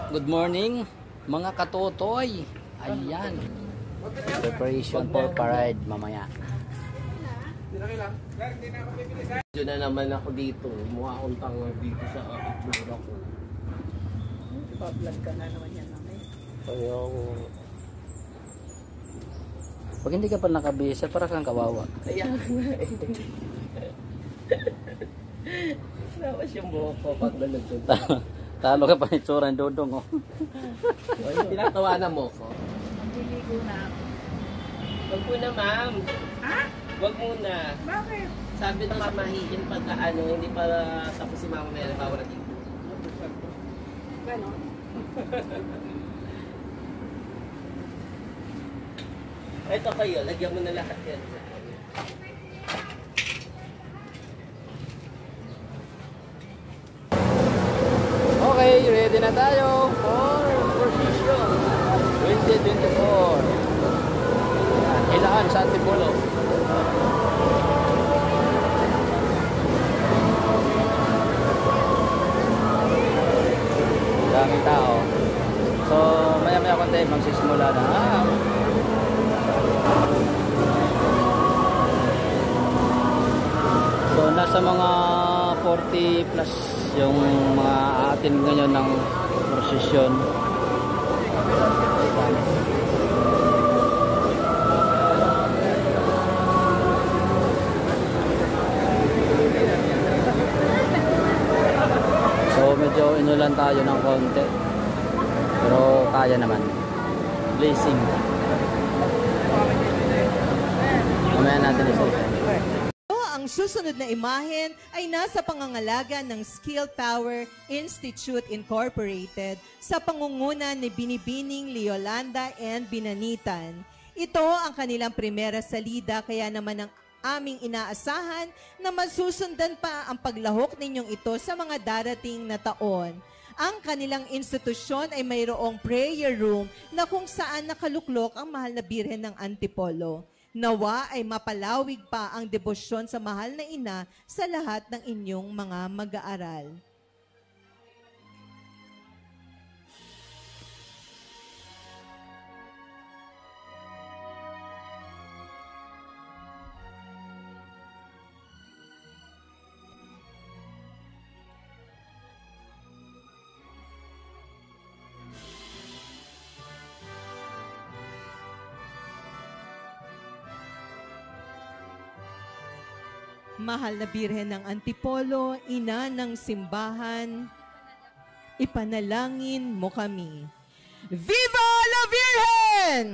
Good morning, mga katotoy. Ayan. Preparation for parade mamaya. Diyo na naman ako dito. Mukha akong tanga dito sa itsura ko. Pa-vlog ka na naman yan, okay? Kaya ako. Pag hindi ka pa nakabisa, para kang kawawa. Kaya nga eh. Nawas yung buhok ko pag nalagpunta. Talo ka pa ni Tsuran Dodong, oh. Tinatawanan mo ko. Magliligo na ako. Wag muna, ma'am. Ha? Wag muna. Bakit? Sabi ng mamahiin pagka ano, hindi pa tapos si mama may nagbawa na dito. Ganon? Ito kayo, lagyan mo na lahat yan. Okay, ready na tayo for procession 2024. Ilaan sa Antipolo. Daming tao. So, maya-maya konti magsisimula na. So, nasa mga 40 plus yung mga atin ngayon ng prosesyon. So, medyo inulan tayo ng konti. Pero kaya naman. Blessing. Mamaya natin isa-isa. Ang susunod na imahen ay nasa pangangalaga ng Skill Power Institute Incorporated sa pangunguna ni Binibining Leolanda and Binanitan. Ito ang kanilang primera salida, kaya naman ang aming inaasahan na masusundan pa ang paglahok ninyong ito sa mga darating na taon. Ang kanilang institusyon ay mayroong prayer room na kung saan nakaluklok ang mahal na Birhen ng Antipolo. Nawa ay mapalawig pa ang debosyon sa mahal na ina sa lahat ng inyong mga mag-aaral. Mahal na Birhen ng Antipolo, ina ng simbahan, ipanalangin mo kami. Viva la Virgen!